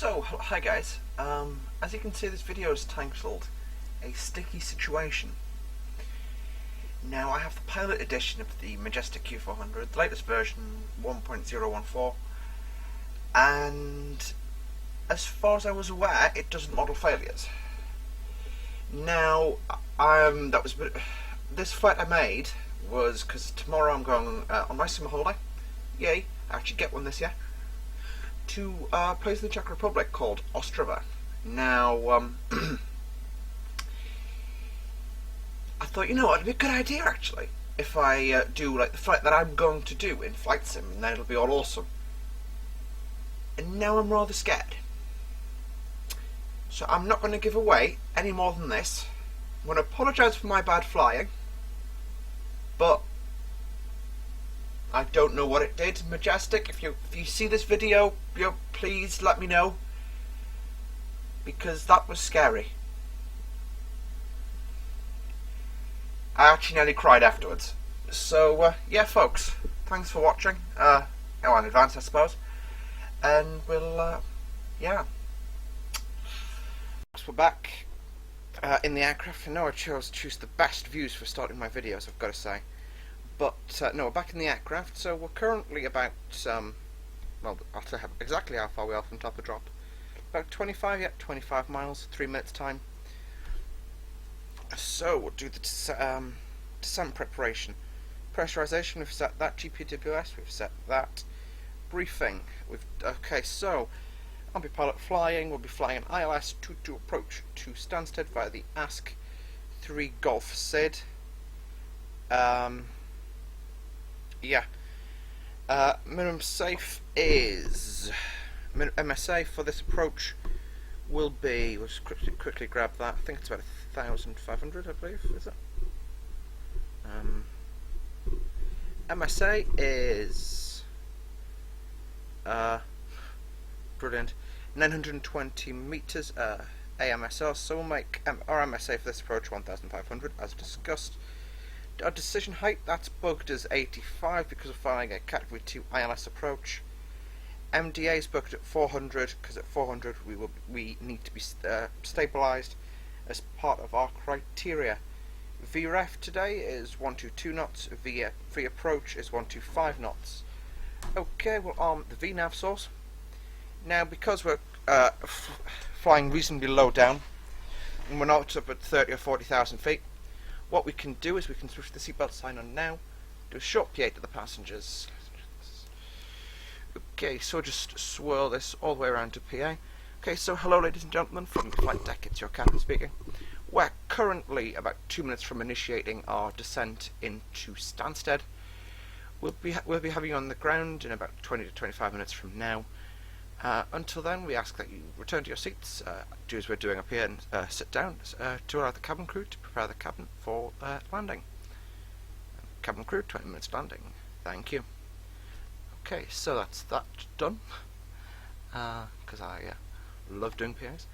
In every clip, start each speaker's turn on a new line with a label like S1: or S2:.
S1: So, hi guys. As you can see, this video is titled A Sticky Situation. Now, I have the pilot edition of the Majestic Q400, the latest version 1.014, and as far as I was aware, it doesn't model failures. Now, this flight I made was because tomorrow I'm going on my summer holiday. Yay! I actually get one this year. To a place in the Czech Republic called Ostrava. Now, I thought, you know what, it'd be a good idea actually if I do like the flight that I'm going to do in Flight Sim, and then it'll be all awesome. And now I'm rather scared. So I'm not going to give away any more than this. I'm going to apologise for my bad flying, but I don't know what it did. Majestic, if you see this video, please let me know, because that was scary. I actually nearly cried afterwards. So yeah, folks, thanks for watching. In advance, I suppose. And we'll yeah. So we're back in the aircraft. I know I choose the best views for starting my videos, I've got to say. But no, we're back in the aircraft, so we're currently about, well, I'll tell you exactly how far we are from top of drop. About 25 miles, 3 minutes time. So we'll do the descent preparation. Pressurization, we've set that. GPWS, we've set that. Briefing, okay, so I'll be pilot flying. We'll be flying an ILS 22 approach to Stansted via the ASK 3 Golf SID. Yeah. Minimum safe is MSA for this approach will be. We'll just quickly grab that. I think it's about 1,500, I believe. Is it? MSA is brilliant. 920 meters AMSR. So we'll make our MSA for this approach 1,500, as discussed. Our decision height, that's bugged as 85 because we're flying a Category 2 ILS approach. MDA is bugged at 400 because at 400 we need to be stabilised as part of our criteria. VREF today is 122 knots. V approach is 125 knots. Okay, we'll arm the VNAV source. Now, because we're flying reasonably low down and we're not up at 30 or 40,000 feet, what we can do is we can switch the seatbelt sign on now, do a short PA to the passengers. Okay, so just swirl this all the way around to PA. Okay, so hello ladies and gentlemen, from the flight deck, it's your captain speaking. We're currently about 2 minutes from initiating our descent into Stansted. We'll be having you on the ground in about 20 to 25 minutes from now. Until then, we ask that you return to your seats, do as we're doing up here, and sit down to allow the cabin crew to prepare the cabin for landing. Cabin crew, 20 minutes landing. Thank you. Okay, so that's that done, because I love doing PAs.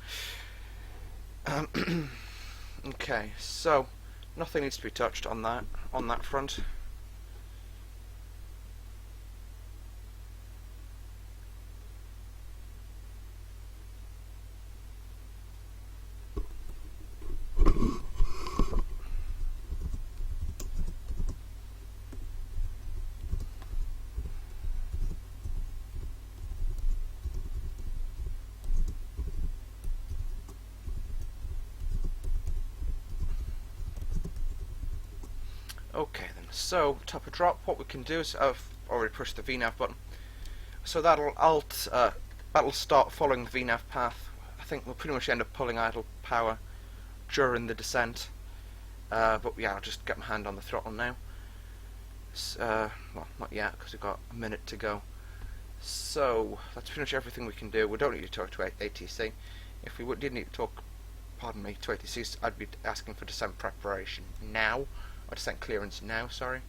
S1: Okay, so nothing needs to be touched on that front. Okay then, so top of drop, what we can do is I've already pushed the VNAV button, so that'll start following the VNAV path. I think we'll pretty much end up pulling idle power during the descent, but yeah, I'll just get my hand on the throttle now. Well, not yet because we've got a minute to go. So that's pretty much everything we can do. We don't need to talk to ATC. If we did need to talk, pardon me, to ATC, I'd be asking for descent preparation now. Or descent clearance now, sorry.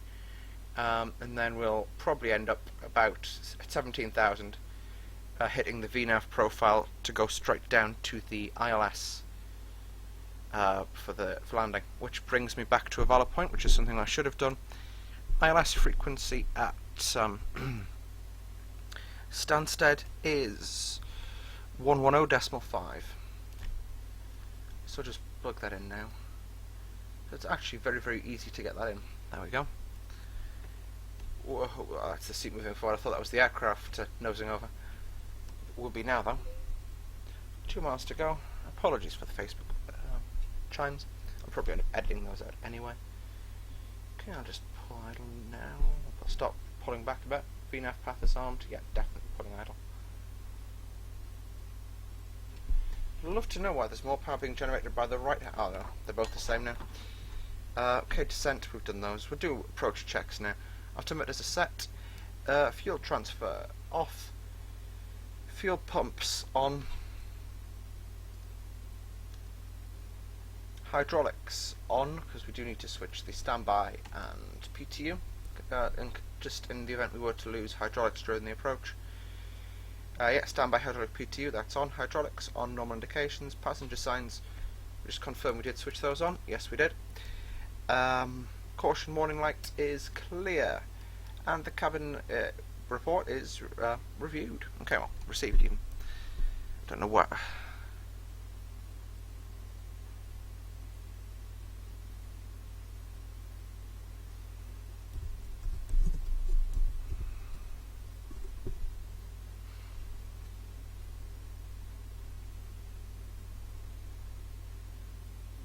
S1: And then we'll probably end up about 17,000 hitting the VNAV profile to go straight down to the ILS for landing, which brings me back to a valid point, which is something I should have done. ILS frequency at Stansted is 110.5. So just plug that in now. So it's actually very, very easy to get that in. There we go. Whoa, that's the seat moving forward. I thought that was the aircraft nosing over. It will be now, though. 2 miles to go. Apologies for the Facebook chimes. I'm probably going to be editing those out anyway. Okay, I'll just pull idle now. I'll stop pulling back a bit. VNAV path is armed. Yeah, definitely pulling idle. I'd love to know why there's more power being generated by the right. Oh no, they're both the same now. Okay, descent, we've done those. We'll do approach checks now. Altimeters are set. Fuel transfer off. Fuel pumps on. Hydraulics on, because we do need to switch the standby and PTU. And just in the event we were to lose hydraulics during the approach. Yeah, standby hydraulic PTU, that's on. Hydraulics on, normal indications. Passenger signs, we just confirm we did switch those on. Yes, we did. Caution warning light is clear. And the cabin report is reviewed. Okay, well, received even. Don't know what.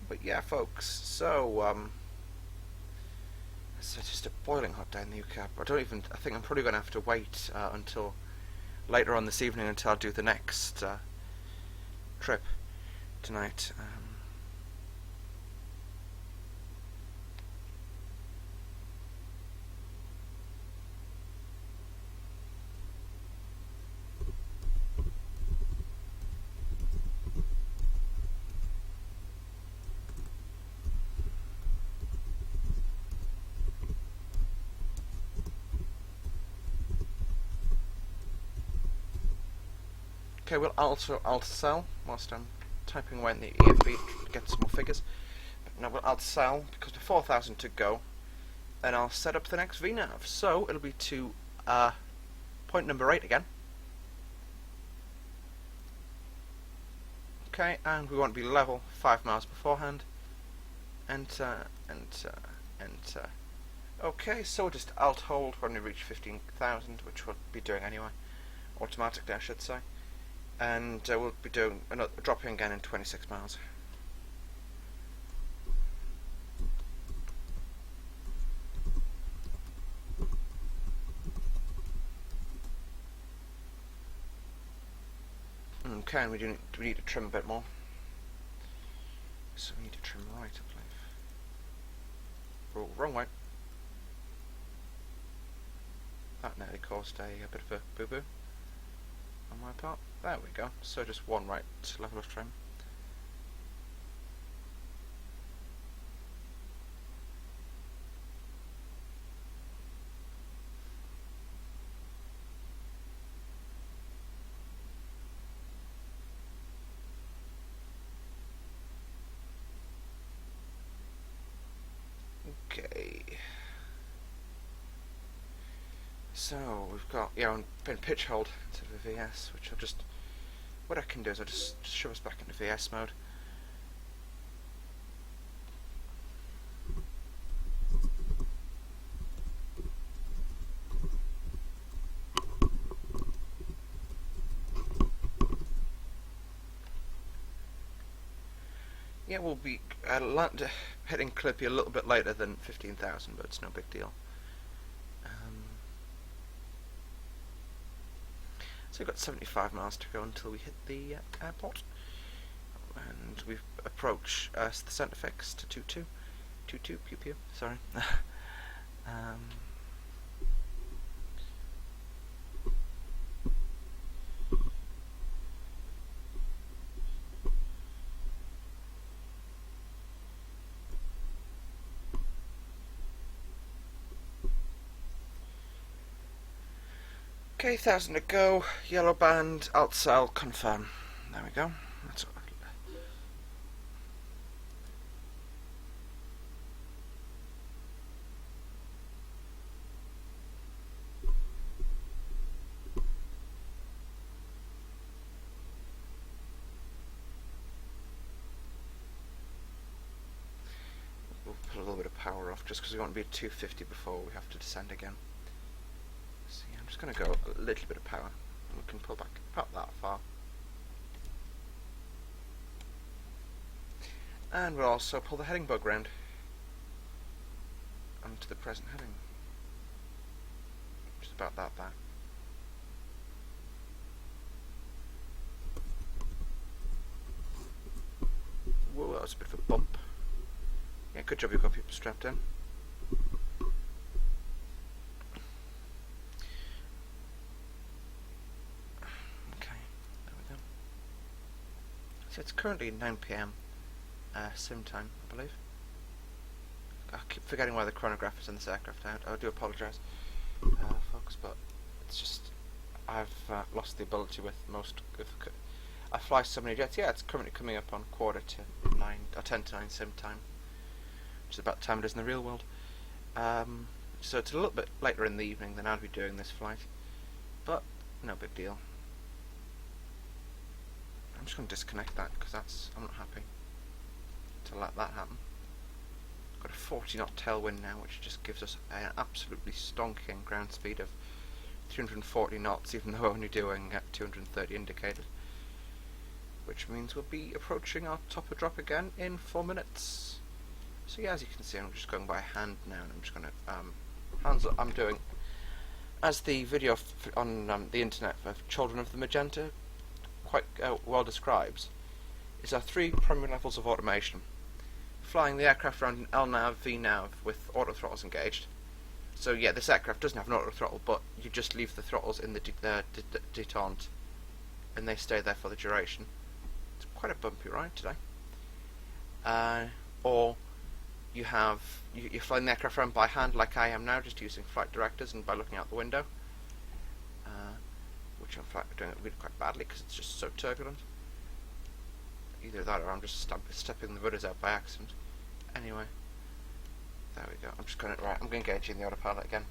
S1: But yeah, folks, so it's just a boiling hot day in the UK. I think I'm probably going to have to wait until later on this evening until I do the next trip tonight. Okay, we'll also alt-sell whilst I'm typing away in the EFB to get some more figures. But no, we'll alt-sell because with 4,000 to go, then I'll set up the next VNAV. So it'll be to point number 8 again. Okay, and we want to be level 5 miles beforehand. Enter, enter, enter. Okay, so we'll just alt-hold when we reach 15,000, which we'll be doing anyway. Automatically, I should say. And we'll be doing another dropping again in 26 miles. Okay, and we need to trim a bit more. So we need to trim right, I believe. Oh, wrong way. That nearly caused a bit of a boo-boo on my part. There we go. So just one right level of trim. Okay. So we've got in pitch hold instead of a VS, which I'll just. What I can do is I'll just shove us back into VS mode. Yeah, we'll be hitting Clippy a little bit later than 15,000, but it's no big deal. So we've got 75 miles to go until we hit the airport, and we approach the centre fix to 22, pew pew. Sorry. Okay, 1,000 to go. Yellow band, alt cell, confirm. There we go. That's what power off, just because we want to be at 250 before we have to descend again. So yeah, I'm just going to go a little bit of power, and we can pull back about that far. And we'll also pull the heading bug round onto the present heading, which is about that far. Whoa, that was a bit of a bump. Yeah, good job you've got people strapped in. Okay, there we go. So it's currently 9 PM sim time, I believe. I keep forgetting why the chronograph is in this aircraft out. I do apologise, folks, but it's just I've lost the ability with most. I fly so many jets. Yeah, it's currently coming up on 8:45 or 8:50 sim time, which is about the time it is in the real world. So it's a little bit later in the evening than I'd be doing this flight, but no big deal. I'm just going to disconnect that because I'm not happy to let that happen. Got a 40 knot tailwind now, which just gives us an absolutely stonking ground speed of 340 knots, even though we're only doing 230 indicated. Which means we'll be approaching our topper drop again in 4 minutes. So yeah, as you can see, I'm just going by hand now, and I'm just going to I'm doing, as the video on the internet for Children of the Magenta quite well describes, is our 3 primary levels of automation. Flying the aircraft around in LNAV, VNAV with auto throttles engaged. So yeah, this aircraft doesn't have an auto throttle, but you just leave the throttles in the detente, and they stay there for the duration. It's quite a bumpy ride today. Or you're flying the aircraft around by hand, like I am now, just using flight directors and by looking out the window, which I'm doing it really quite badly because it's just so turbulent. Either that or I'm just stepping the rudders out by accident. Anyway, there we go. I'm just going to I'm going to engage in the autopilot again.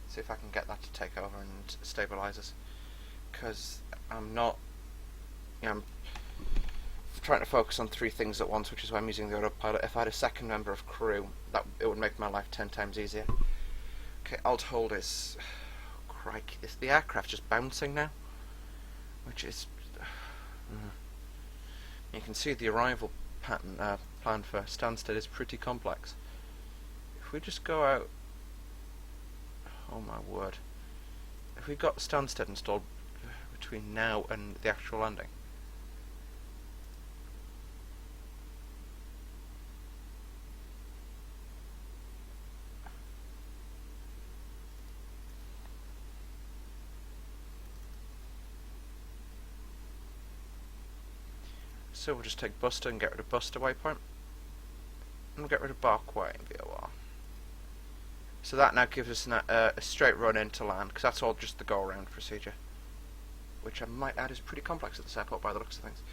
S1: See if I can get that to take over and stabilize us. Because I'm trying to focus on 3 things at once, which is why I'm using the autopilot. If I had a second member of crew, it would make my life 10 times easier. Okay, alt hold is... crikey, the aircraft's just bouncing now, which is... You can see the arrival pattern plan for Stansted is pretty complex. If we just go out... oh my word. If we got Stansted installed between now and the actual landing, so we'll just take Buster and get rid of Buster waypoint, and we'll get rid of Barkway and VOR. So that now gives us a straight run in to land, because that's all just the go-around procedure, which I might add is pretty complex at this airport by the looks of things.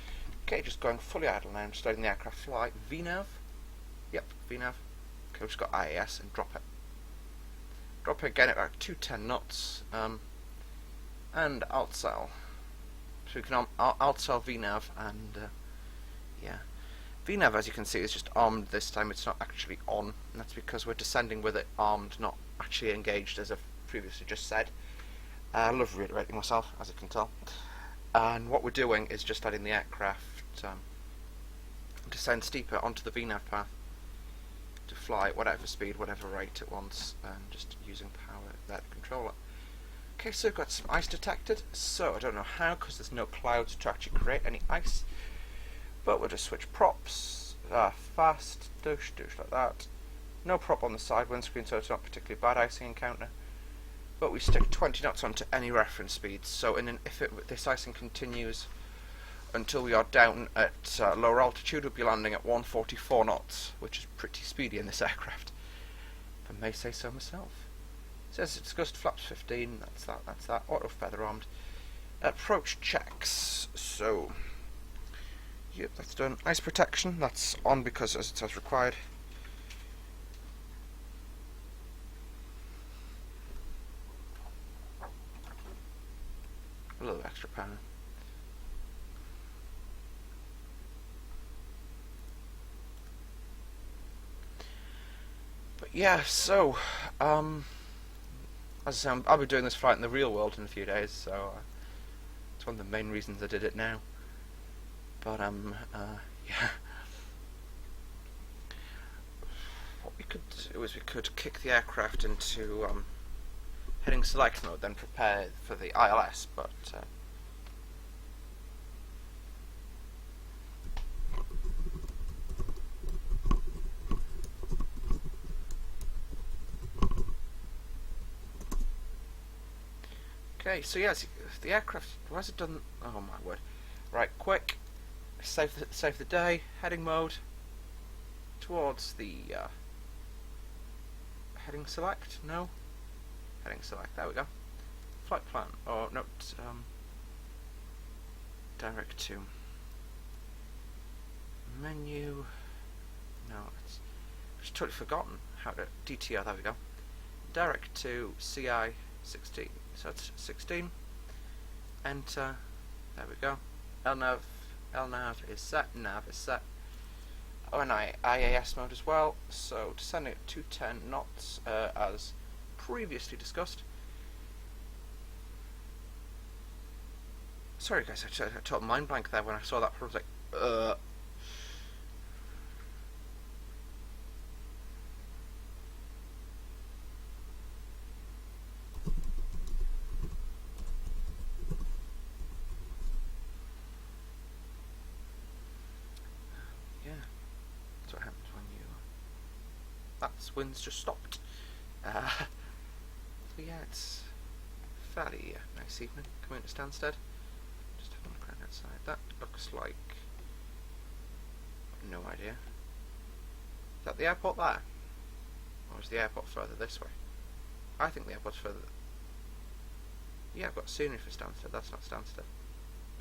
S1: Okay, just going fully idle now, just letting the aircraft fly. VNAV. Yep, VNAV. Okay, we've just got IAS and drop it. Drop it again at about 210 knots, and alt-cell. So we can alt-cell VNAV and... yeah. VNAV, as you can see, is just armed this time. It's not actually on, and that's because we're descending with it armed, not actually engaged, as I've previously just said. I love reiterating myself, as you can tell. And what we're doing is just letting the aircraft descend steeper onto the VNAV path to fly at whatever speed, whatever rate it wants, and just using power there to control it. Okay, so we've got some ice detected. So I don't know how, because there's no clouds to actually create any ice. But we'll just switch props, fast, douche like that. No prop on the side windscreen, so it's not particularly bad icing encounter. But we stick 20 knots onto any reference speed, so if this icing continues until we are down at lower altitude, we'll be landing at 144 knots, which is pretty speedy in this aircraft, if I may say so myself. It says it's gust flaps 15, that's that, auto feather armed. Approach checks, so... yep, that's done. Ice protection, that's on because as it says required. A little extra power. Yeah, so, as I say, I'll be doing this flight in the real world in a few days, so it's one of the main reasons I did it now. But, yeah. What we could do is we could kick the aircraft into heading select mode, then prepare for the ILS, but okay, so yes, the aircraft, why has it done, oh my word. Right, quick, save the day, heading mode, towards the, heading select, no? Heading select, there we go. Flight plan, or no, direct to menu, no, it's just totally forgotten how to, DTR, there we go. Direct to CI 16, so it's 16, enter, there we go. LNAV is set, nav is set. Oh, and IAS mode as well, so descending at 210 knots, as previously discussed. Sorry guys, I took mind blank there when I saw that. I was like, yeah, that's what happens when you... That's wind's just stopped. So yeah, it's fairly nice evening coming to Stansted. Just having a look around outside. That looks like... no idea. Is that the airport there? Or is the airport further this way? I think the airport's further... Yeah, I've got scenery for Stansted. That's not Stansted.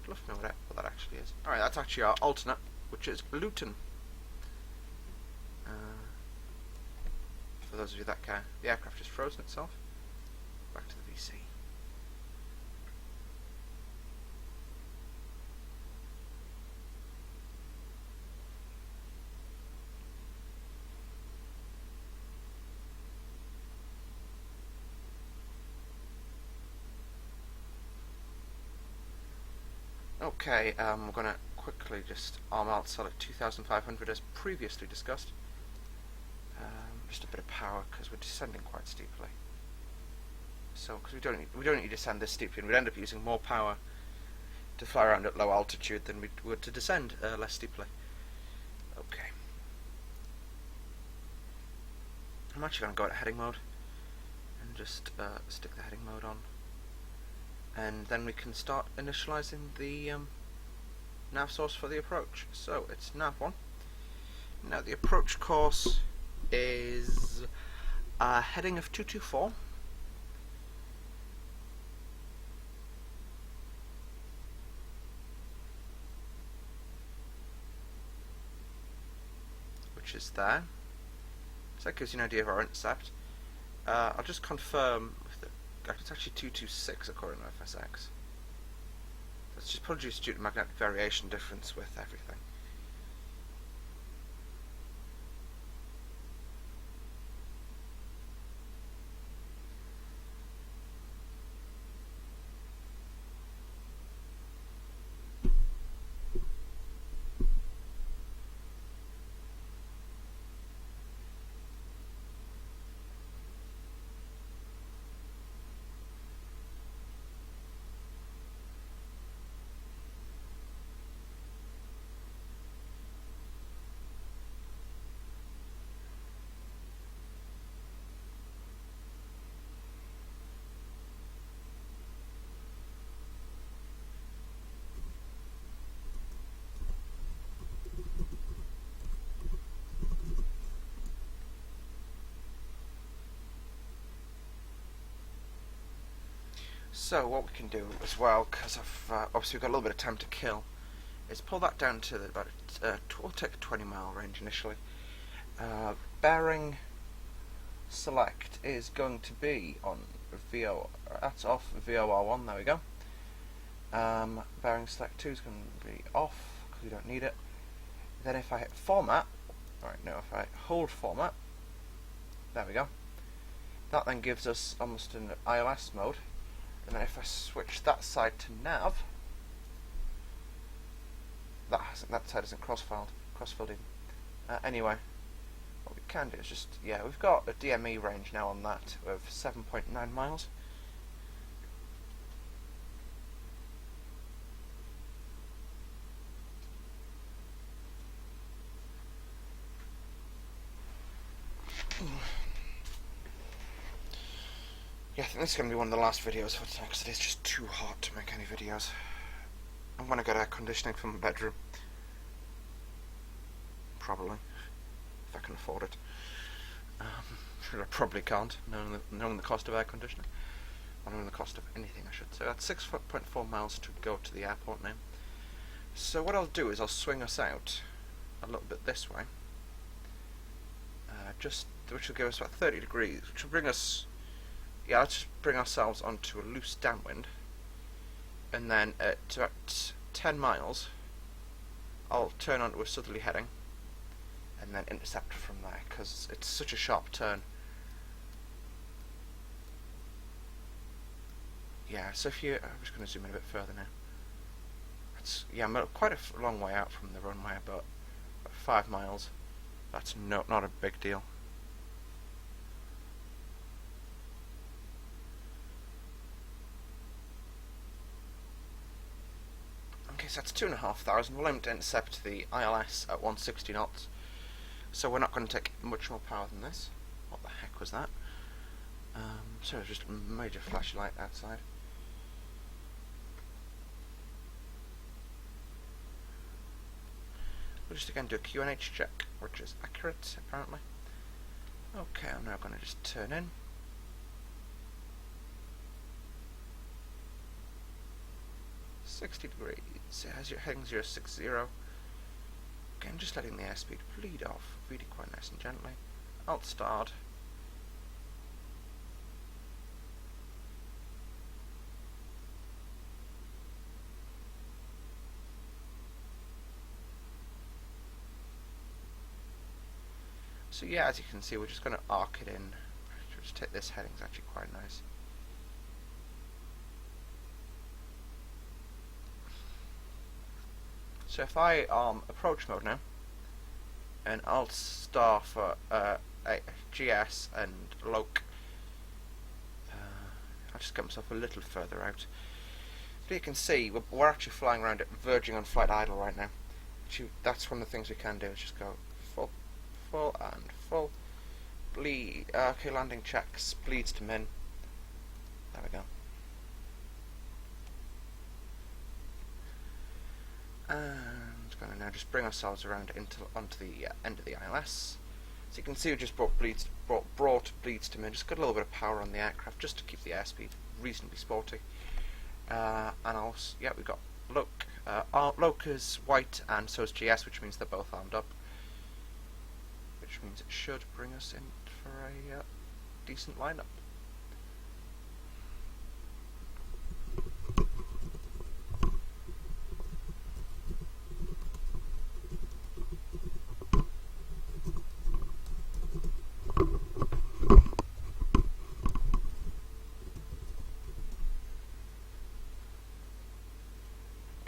S1: I'd love to know what that actually is. Alright, that's actually our alternate, which is Luton. For those of you that care, the aircraft is frozen itself. Back to the VC. Okay, we're going to quickly just arm out select 2500 as previously discussed. Just a bit of power because we're descending quite steeply. So, because we don't need to descend this steeply, and we'd end up using more power to fly around at low altitude than we would to descend less steeply. Okay. I'm actually going to go to heading mode and just stick the heading mode on, and then we can start initializing the nav source for the approach. So it's nav1. Now the approach course is heading of 224. Which is there. So that gives you an idea of our intercept. I'll just confirm it's actually 226 according to FSX. That's just produced due to magnetic variation difference with everything. So what we can do as well, because obviously we've got a little bit of time to kill, is pull that down to about we'll take a 20-mile range initially. Bearing select is going to be on VO. That's off VOR1. There we go. Bearing select 2 is going to be off because we don't need it. Then if I hit format, right, no, if I hold format, There we go. That then gives us almost an ILS mode. And then if I switch that side to nav, that side isn't cross-filled in. Anyway, what we can do is just, yeah, we've got a DME range now on that of 7.9 miles. Yeah, I think this is going to be one of the last videos for tonight because it is just too hot to make any videos. I'm going to get air conditioning from my bedroom. Probably. If I can afford it. I probably can't, knowing the cost of air conditioning. Or knowing the cost of anything, I should say. That's 6.4 miles to go to the airport now. So what I'll do is I'll swing us out a little bit this way. Which will give us about 30 degrees, which will bring us... Yeah, let's just bring ourselves onto a loose downwind, and then at about 10 miles I'll turn onto a southerly heading and then intercept from there, because it's such a sharp turn. Yeah, so if you... I'm just going to zoom in a bit further now. Yeah, I'm quite a long way out from the runway, about 5 miles. That's not a big deal. Okay, so that's 2,500. We'll aim to intercept the ILS at 160 knots. So we're not going to take much more power than this. What the heck was that? So it's just a major flashlight outside. We'll just again do a QNH check, which is accurate, apparently. Okay, I'm now going to just turn in. .60 degrees. It has your heading 060. Again, just letting the airspeed bleed off, really quite nice and gently. Alt start. So yeah, as you can see, we're just going to arc it in. Just take this heading, it's actually quite nice. So if I approach mode now, and Alt star for GS and loc, I'll just get myself a little further out. But you can see we're actually flying around it, verging on flight idle right now. That's one of the things we can do, is just go full and full. Bleed. Okay, landing checks. Bleeds to min. There we go. And going to now just bring ourselves around onto the end of the ILS. So you can see we just brought bleeds to min. Just got a little bit of power on the aircraft just to keep the airspeed reasonably sporty. And also, yeah, we've got loc. Loc is white, and so is GS, which means they're both armed up. Which means it should bring us in for a decent lineup.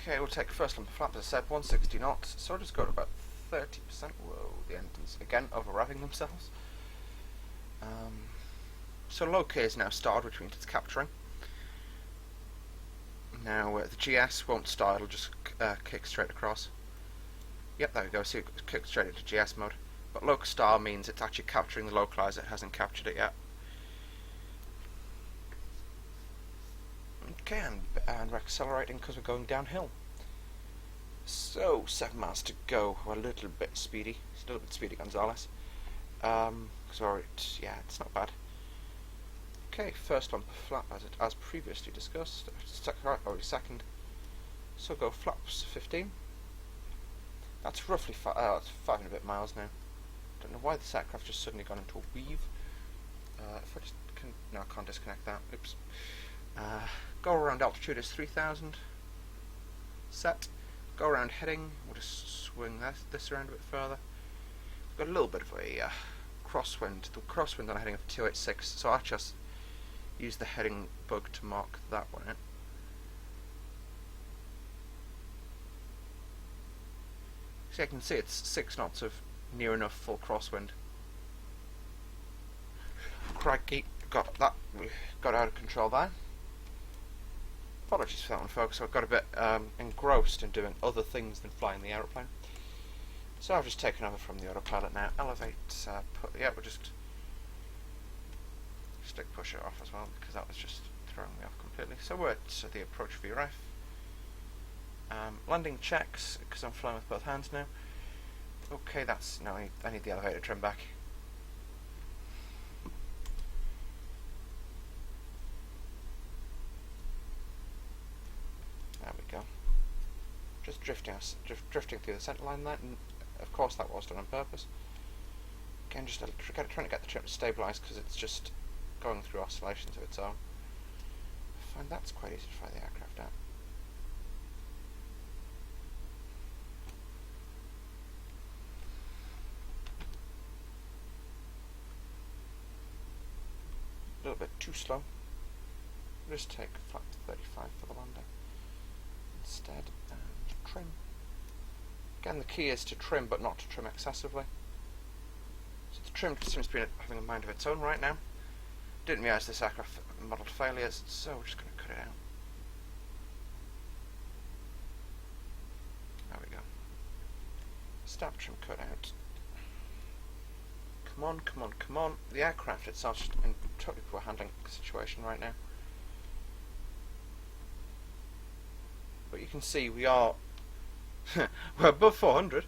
S1: Okay, we'll take first lump of flap, as I said, 160 knots, so I'll just go to about 30%. Whoa, the engines again over-revving themselves. So loc is now started, which means it's capturing. Now the GS won't start, it'll just kick straight across. Yep, there we go, see it kicked straight into GS mode. But loc star means it's actually capturing the localizer, it hasn't captured it yet. Okay, and we're accelerating because we're going downhill. So, 7 miles to go. We're a little bit speedy. It's a little bit speedy, Gonzalez. Yeah, it's not bad. Okay, first lump of flap as previously discussed. Second. So go flaps 15. That's roughly 5 and a bit miles now. Don't know why this aircraft just suddenly gone into a weave. If I just no, I can't disconnect that. Oops. Go around altitude is 3,000. Set. Go around heading. We'll just swing this around a bit further. We've got a little bit of a crosswind. The crosswind on a heading of 286, so I'll just use the heading bug to mark that one out. So I can see it's 6 knots of near enough full crosswind. Crikey, got out of control there. Apologies for that one, folks. I've got a bit engrossed in doing other things than flying the aeroplane. So I've just taken over from the autopilot now. Elevate, yeah, we'll just stick pusher off as well, because that was just throwing me off completely. So we're at the approach VRF. Landing checks, because I'm flying with both hands now. Okay, that's no. I need the elevator trim back. There we go. Just drifting through the centre line there. And of course, that was done on purpose. Again, just trying to get the trim stabilised because it's just going through oscillations of its own. I find that's quite easy to fly the aircraft out. A little bit too slow. We'll just take flight to 35 for the landing instead, and trim. Again, the key is to trim, but not to trim excessively. So the trim seems to be having a mind of its own right now. Didn't realise this aircraft modelled failures, so we're just going to cut it out. There we go. Start trim cut out. Come on, come on, come on. The aircraft itself is in a totally poor handling situation right now. But you can see we are we're above 400,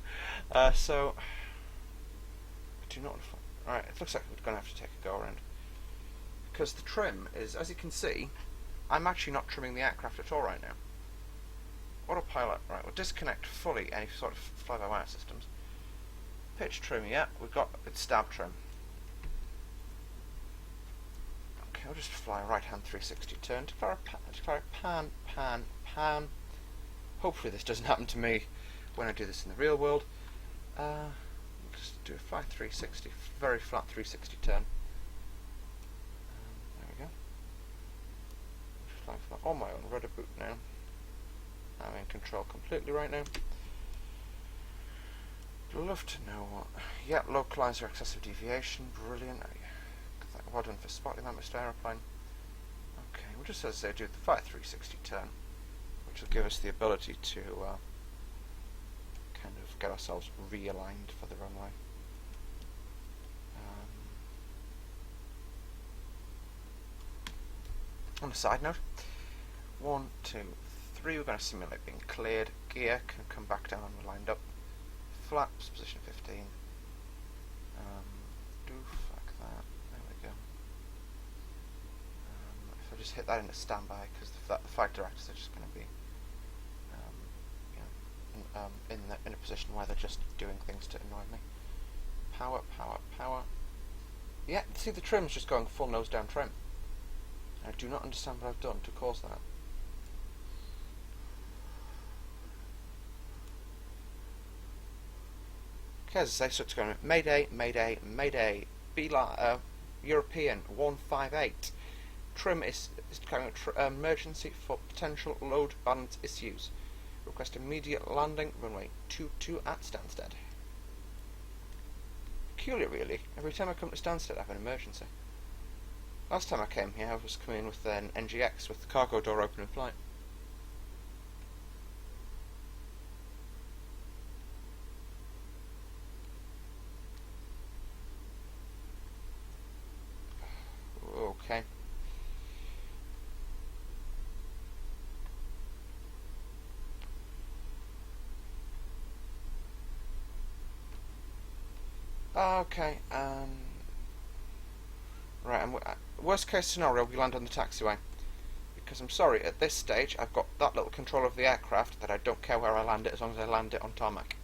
S1: so I do not want to fly. Alright, it looks like we're going to have to take a go around. Because the trim is, as you can see, I'm actually not trimming the aircraft at all right now. Autopilot, right, we'll disconnect fully any sort of fly-by-wire systems. Pitch trim, yeah, we've got its stab trim. Okay, we'll just fly a right-hand 360 turn, declare pan, pan, pan. Hopefully this doesn't happen to me when I do this in the real world. We'll just do a fly 360, very flat 360 turn. There we go. I'm just flying for on my own rudder boot now. I'm in control completely right now. Love to know what. Yeah, localizer excessive deviation, brilliant. Well done for spotting that, Mr. Aeroplane. Okay, we'll just, as I say, do the fly 360 turn, which will give us the ability to kind of get ourselves realigned for the runway. On a side note, 1, 2, 3, we're going to simulate being cleared. Gear can come back down when we're lined up. Flaps, position 15. Doof, like that. There we go. If I just hit that in a standby, because the flight directors are just going to be in a position where they're just doing things to annoy me. Power, power, power. Yeah, see, the trim's just going full nose down trim. I do not understand what I've done to cause that. Okay, as I say, so it's going Mayday, Mayday, Mayday, European 158. Trim is declaring emergency for potential load balance issues. Request immediate landing, runway 22 at Stansted. Peculiar, really. Every time I come to Stansted, I have an emergency. Last time I came here, I was coming in with an NGX with the cargo door open in flight. Okay. Okay, right, and worst case scenario, we land on the taxiway. Because I'm sorry, at this stage, I've got that little control of the aircraft that I don't care where I land it as long as I land it on tarmac.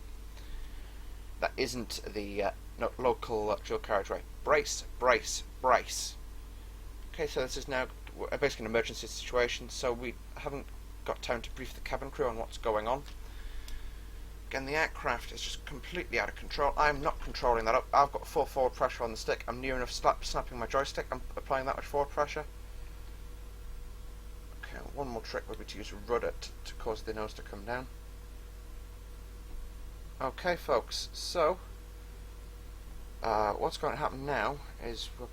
S1: That isn't the local dual carriageway. Brace, brace, brace. Okay, so this is now basically an emergency situation, so we haven't got time to brief the cabin crew on what's going on. Again, the aircraft is just completely out of control. I'm not controlling that up. I've got full forward pressure on the stick. I'm near enough snapping my joystick. I'm applying that much forward pressure. Okay, one more trick would be to use a rudder to cause the nose to come down. Okay, folks, so what's going to happen now is we'll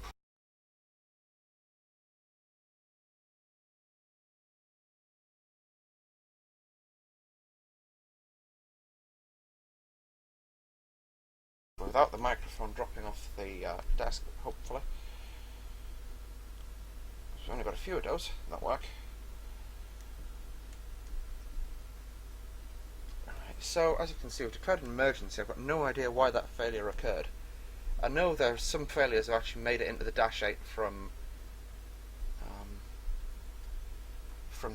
S1: without the microphone dropping off the desk, hopefully. We've only got a few of those that work. Right, so as you can see, we've declared an emergency. I've got no idea why that failure occurred. I know there are some failures that actually made it into the Dash 8 from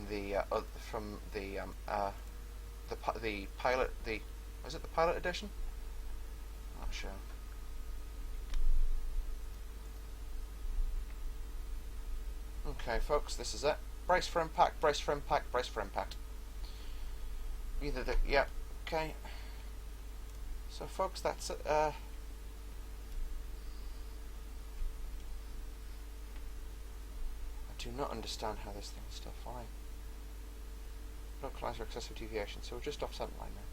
S1: the pilot, was it the pilot edition? Not sure. Okay, folks, this is it. Brace for impact, brace for impact, brace for impact. Either the, yeah, okay. So, folks, that's it. I do not understand how this thing is still flying. Localizer excessive deviation, so we're just off centerline now.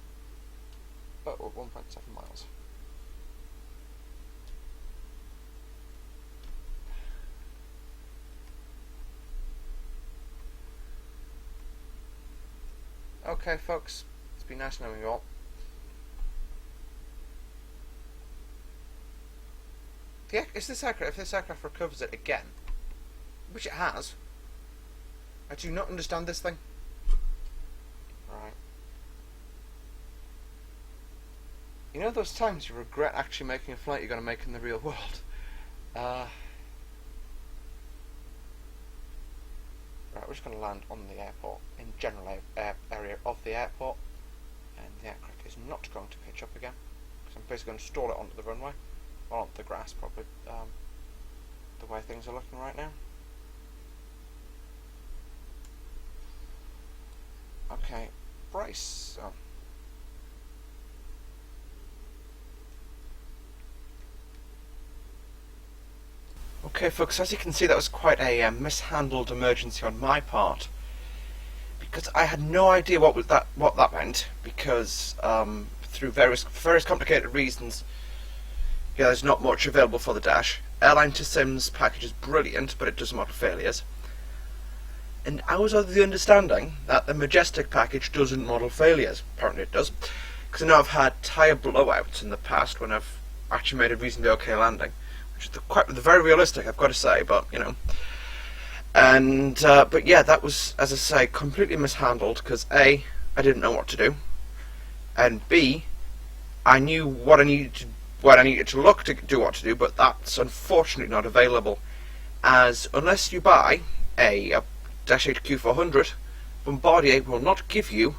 S1: But we're 1.7 miles. Okay, folks, it's been nice knowing you all. If this aircraft recovers it again, which it has, I do not understand this thing. Right. You know those times you regret actually making a flight you're going to make in the real world? Right, we're just going to land on the airport, in general area of the airport, and the aircraft is not going to pitch up again, because I'm basically going to stall it onto the runway, or onto the grass probably, the way things are looking right now. Okay, brace. Oh. Okay, folks, as you can see, that was quite a mishandled emergency on my part, because I had no idea what that meant, because through various complicated reasons, yeah, there's not much available for the Dash. Airline to Sims package is brilliant, but it does model failures. And I was of the understanding that the Majestic package doesn't model failures. Apparently it does, because I know I've had tyre blowouts in the past when I've actually made a reasonably okay landing. Quite very realistic, I've got to say, but you know. And but yeah, that was, as I say, completely mishandled, because A, I didn't know what to do, and B, I knew what I needed to look to do what to do, but that's unfortunately not available, as unless you buy a Dash 8 Q400, Bombardier will not give you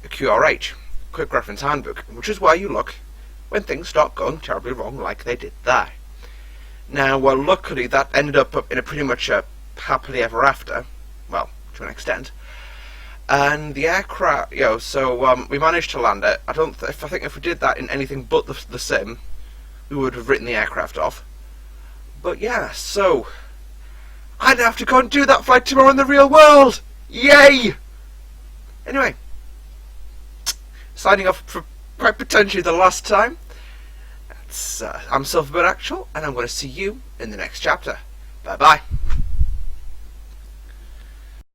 S1: a QRH, Quick Reference Handbook, which is where you look when things start going terribly wrong, like they did there. Now, well, luckily that ended up in a pretty much a happily ever after, well, to an extent. And the aircraft, you know, so we managed to land it. I think if we did that in anything but the sim, we would have written the aircraft off. But yeah, so I'd have to go and do that flight tomorrow in the real world. Yay! Anyway, signing off for quite potentially the last time. I'm Silverbird Actual, and I'm going to see you in the next chapter. Bye bye.